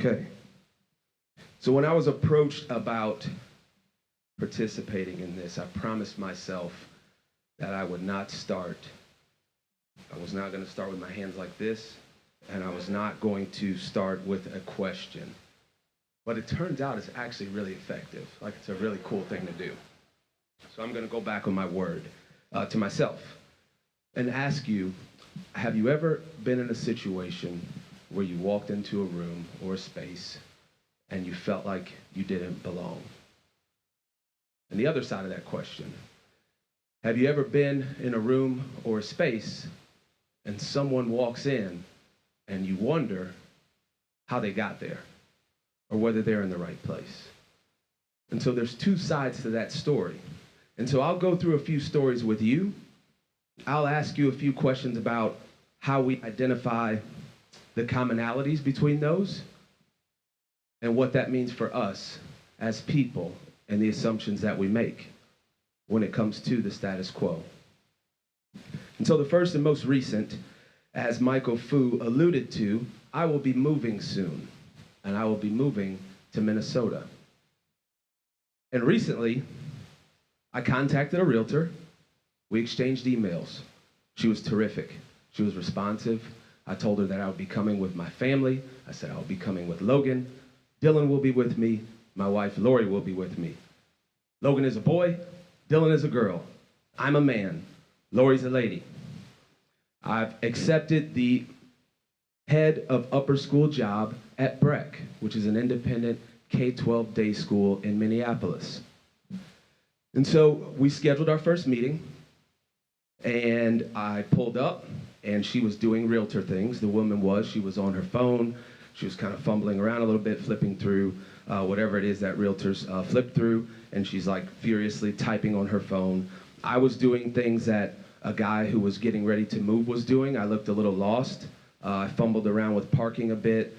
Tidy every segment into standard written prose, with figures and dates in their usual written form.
Okay. So when I was approached about participating in this, I promised myself that I would not start. I was not going to start with my hands like this, and I was not going to start with a question. But it turns out it's actually really effective. Like, it's a really cool thing to do. So I'm going to go back on my word to myself and ask you, have you ever been in a situation where you walked into a room or a space and you felt like you didn't belong? And the other side of that question, have you ever been in a room or a space and someone walks in and you wonder how they got there or whether they're in the right place? And so there's two sides to that story. And so I'll go through a few stories with you. I'll ask you a few questions about how we identify the commonalities between those and what that means for us as people and the assumptions that we make when it comes to the status quo. And so the first and most recent, as Michael Fu alluded to, I will be moving soon, and I will be moving to Minnesota. And recently, I contacted a realtor. We exchanged emails. She was terrific. She was responsive. I told her that I would be coming with my family. I said I will be coming with Logan. Dylan will be with me. My wife, Lori, will be with me. Logan is a boy. Dylan is a girl. I'm a man. Lori's a lady. I've accepted the head of upper school job at Breck, which is an independent K-12 day school in Minneapolis. And so we scheduled our first meeting, and I pulled up, and she was doing realtor things. The woman was. She was on her phone. She was kind of fumbling around a little bit, flipping through whatever it is that realtors flip through, and she's like furiously typing on her phone. I was doing things that a guy who was getting ready to move was doing. I looked a little lost. I fumbled around with parking a bit.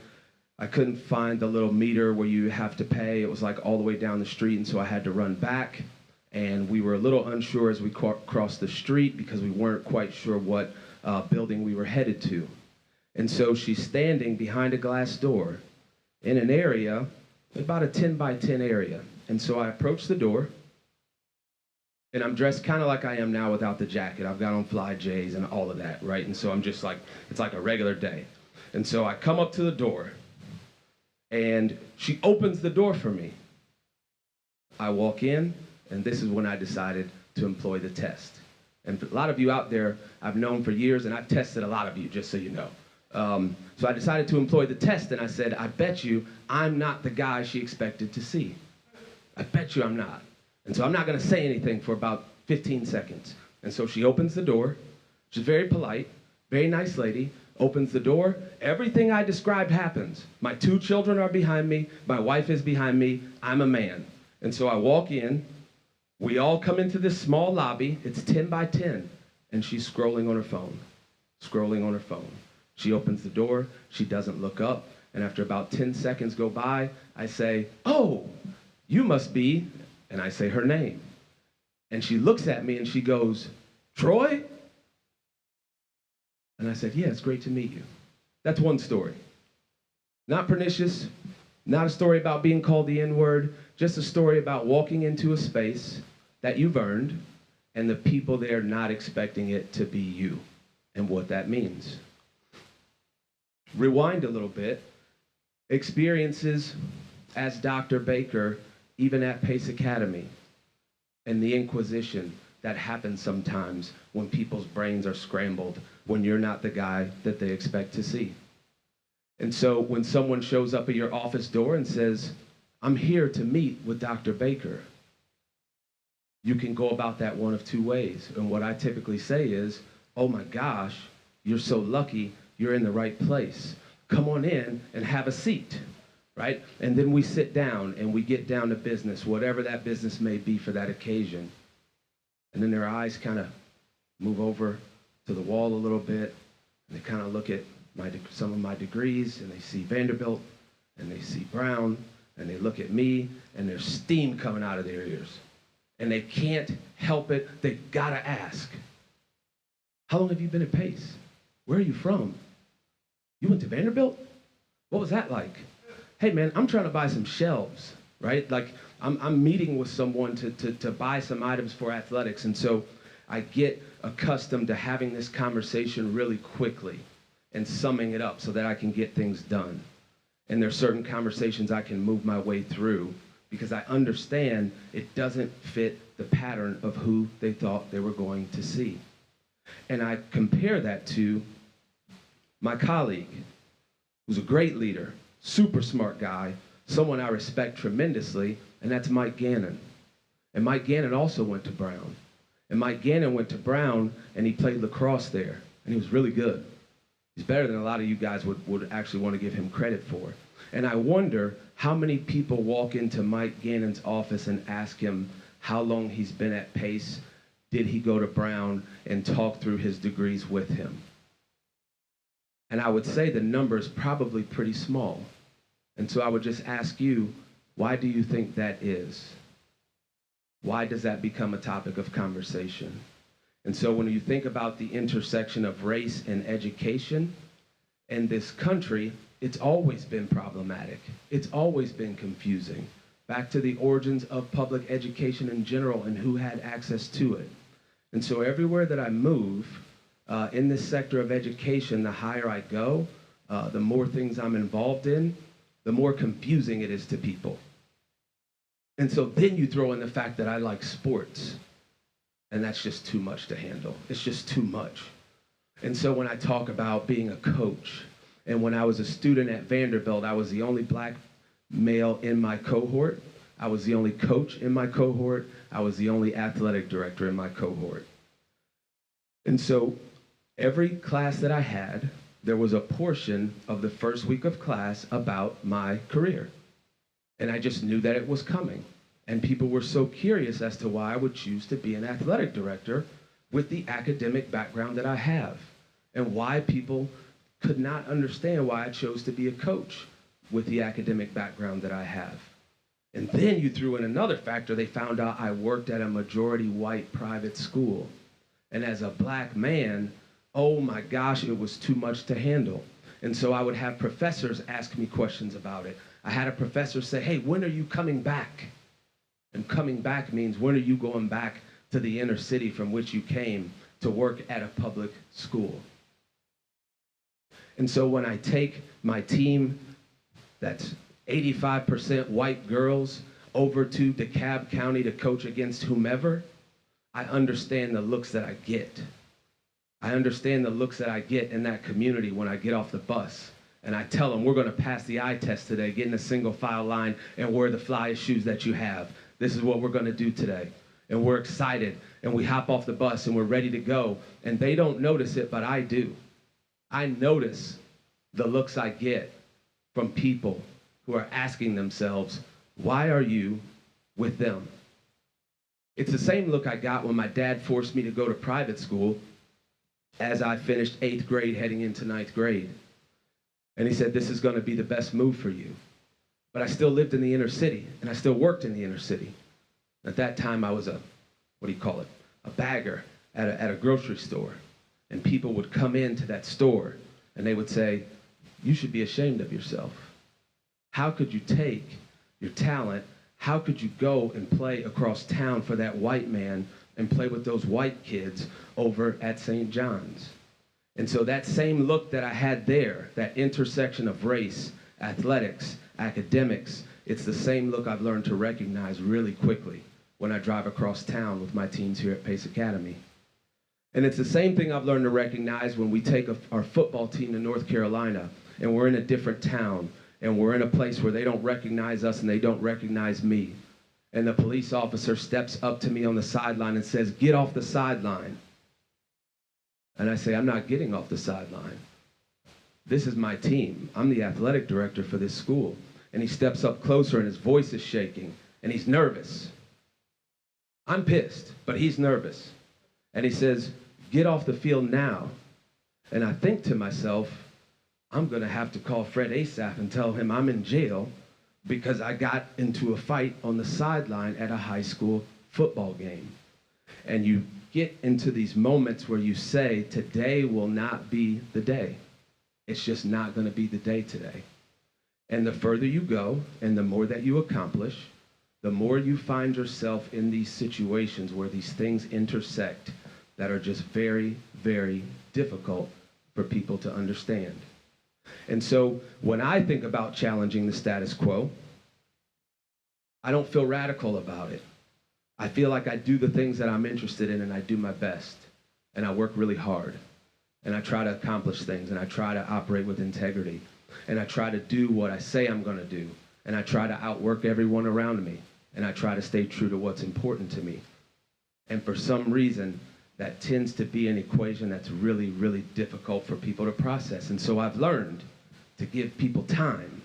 I couldn't find the little meter where you have to pay. It was like all the way down the street, and so I had to run back. And we were a little unsure as we crossed the street because we weren't quite sure what building we were headed to. And so she's standing behind a glass door in an area, about a 10 by 10 area. And so I approached the door, and I'm dressed kind of like I am now without the jacket. I've got on fly J's and all of that, right? And so I'm just like, it's like a regular day. And so I come up to the door, and she opens the door for me. I walk in, and this is when I decided to employ the test. And a lot of you out there I've known for years, and I've tested a lot of you, just so you know. So I decided to employ the test, and I said, I bet you I'm not the guy she expected to see. I bet you I'm not. And so I'm not going to say anything for about 15 seconds. And so she opens the door. She's very polite, very nice lady, opens the door. Everything I described happens. My 2 children are behind me. My wife is behind me. I'm a man. And so I walk in. We all come into this small lobby. It's 10 by 10. And she's scrolling on her phone, scrolling on her phone. She opens the door. She doesn't look up. And after about 10 seconds go by, I say, "Oh, you must be," and I say her name. And she looks at me and she goes, "Troy?" And I said, "Yeah, it's great to meet you." That's one story. Not pernicious, not a story about being called the N-word, just a story about walking into a space that you've earned and the people there not expecting it to be you and what that means. Rewind a little bit. Experiences as Dr. Baker, even at Pace Academy, and the inquisition that happens sometimes when people's brains are scrambled when you're not the guy that they expect to see. And so when someone shows up at your office door and says, "I'm here to meet with Dr. Baker," you can go about that one of 2 ways. And what I typically say is, "Oh my gosh, you're so lucky, you're in the right place. Come on in and have a seat," right? And then we sit down and we get down to business, whatever that business may be for that occasion. And then their eyes kind of move over to the wall a little bit, and they kind of look at some of my degrees, and they see Vanderbilt, and they see Brown, and they look at me, and there's steam coming out of their ears. And they can't help it. They've got to ask, "How long have you been at Pace? Where are you from? You went to Vanderbilt? What was that like?" hey man, I'm trying to buy some shelves, right? Like I'm meeting with someone to buy some items for athletics. And so I get accustomed to having this conversation really quickly and summing it up so that I can get things done. And there's certain conversations I can move my way through because I understand it doesn't fit the pattern of who they thought they were going to see. And I compare that to my colleague, who's a great leader, super smart guy, someone I respect tremendously, and that's Mike Gannon. And Mike Gannon also went to Brown. And Mike Gannon went to Brown, and he played lacrosse there, and he was really good. He's better than a lot of you guys would actually want to give him credit for. And I wonder how many people walk into Mike Gannon's office and ask him how long he's been at Pace, did he go to Brown, and talk through his degrees with him. And I would say the number is probably pretty small. And so I would just ask you, why do you think that is? Why does that become a topic of conversation? And so when you think about the intersection of race and education in this country, it's always been problematic. It's always been confusing. Back to the origins of public education in general and who had access to it. And so everywhere that I move in this sector of education, the higher I go, the more things I'm involved in, the more confusing it is to people. And so then you throw in the fact that I like sports, and that's just too much to handle. It's just too much. And so when I talk about being a coach, and when I was a student at Vanderbilt, I was the only black male in my cohort. I was the only coach in my cohort. I was the only athletic director in my cohort. And so every class that I had, there was a portion of the first week of class about my career. And I just knew that it was coming. And people were so curious as to why I would choose to be an athletic director with the academic background that I have, and why people could not understand why I chose to be a coach with the academic background that I have. And then you threw in another factor. They found out I worked at a majority white private school. And as a black man, oh my gosh, it was too much to handle. And so I would have professors ask me questions about it. I had a professor say, hey, when are you coming back? And coming back means, when are you going back to the inner city from which you came to work at a public school? And so when I take my team, that's 85% white girls, over to DeKalb County to coach against whomever, I understand the looks that I get. I understand the looks that I get in that community when I get off the bus. And I tell them, we're going to pass the eye test today, get in a single file line, and wear the flyest shoes that you have. This is what we're going to do today. And we're excited, and we hop off the bus, and we're ready to go. And they don't notice it, but I do. I notice the looks I get from people who are asking themselves, why are you with them? It's the same look I got when my dad forced me to go to private school as I finished 8th grade heading into 9th grade. And he said, this is going to be the best move for you. But I still lived in the inner city, and I still worked in the inner city. At that time, I was a bagger at a grocery store. And people would come into that store, and they would say, you should be ashamed of yourself. How could you take your talent? How could you go and play across town for that white man and play with those white kids over at St. John's? And so that same look that I had there, that intersection of race, athletics, academics, it's the same look I've learned to recognize really quickly when I drive across town with my teams here at Pace Academy. And it's the same thing I've learned to recognize when we take our football team to North Carolina, and we're in a different town, and we're in a place where they don't recognize us and they don't recognize me. And the police officer steps up to me on the sideline and says, get off the sideline. And I say, I'm not getting off the sideline. This is my team. I'm the athletic director for this school. And he steps up closer and his voice is shaking and he's nervous. I'm pissed, but he's nervous. And he says, get off the field now. And I think to myself, I'm going to have to call Fred Asaph and tell him I'm in jail because I got into a fight on the sideline at a high school football game. And you get into these moments where you say, today will not be the day. It's just not going to be the day today. And the further you go and the more that you accomplish, the more you find yourself in these situations where these things intersect that are just very, very difficult for people to understand. And so when I think about challenging the status quo, I don't feel radical about it. I feel like I do the things that I'm interested in and I do my best. And I work really hard. And I try to accomplish things and I try to operate with integrity. And I try to do what I say I'm going to do. And I try to outwork everyone around me. And I try to stay true to what's important to me. And for some reason, that tends to be an equation that's really, really difficult for people to process. And so I've learned to give people time.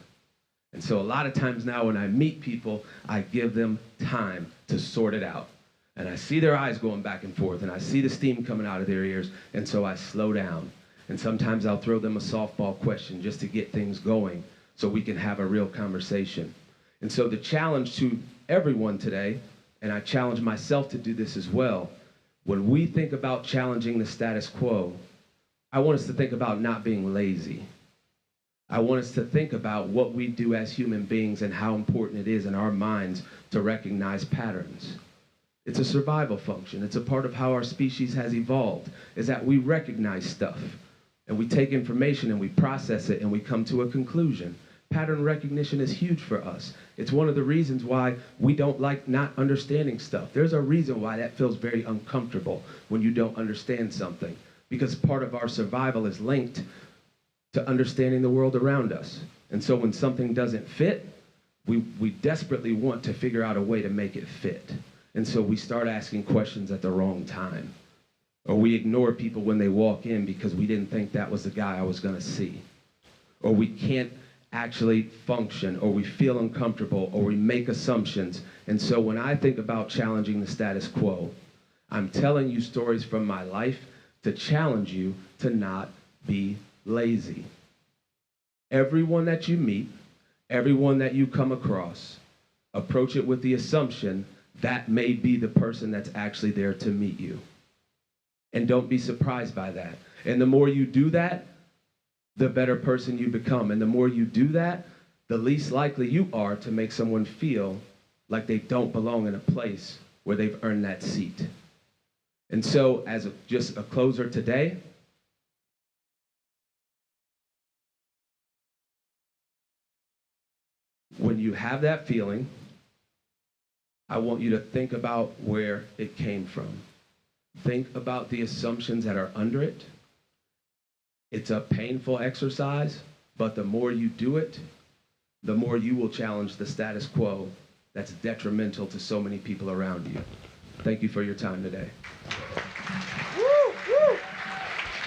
And so a lot of times now when I meet people, I give them time to sort it out. And I see their eyes going back and forth, and I see the steam coming out of their ears, and so I slow down. And sometimes I'll throw them a softball question just to get things going so we can have a real conversation. And so the challenge to everyone today, and I challenge myself to do this as well, when we think about challenging the status quo, I want us to think about not being lazy. I want us to think about what we do as human beings and how important it is in our minds to recognize patterns. It's a survival function. It's a part of how our species has evolved, is that we recognize stuff and we take information and we process it and we come to a conclusion. Pattern recognition is huge for us. It's one of the reasons why we don't like not understanding stuff. There's a reason why that feels very uncomfortable when you don't understand something, because part of our survival is linked to understanding the world around us. And so when something doesn't fit, we desperately want to figure out a way to make it fit. And so we start asking questions at the wrong time. Or we ignore people when they walk in because we didn't think that was the guy I was going to see. Or we can't actually function, or we feel uncomfortable, or we make assumptions. And so when I think about challenging the status quo, I'm telling you stories from my life to challenge you to not be lazy. Everyone that you meet, everyone that you come across, approach it with the assumption that may be the person that's actually there to meet you. And don't be surprised by that. And the more you do that, the better person you become. And the more you do that, the least likely you are to make someone feel like they don't belong in a place where they've earned that seat. And so as just a closer today, when you have that feeling, I want you to think about where it came from. Think about the assumptions that are under it. It's a painful exercise, but the more you do it, the more you will challenge the status quo that's detrimental to so many people around you. Thank you for your time today.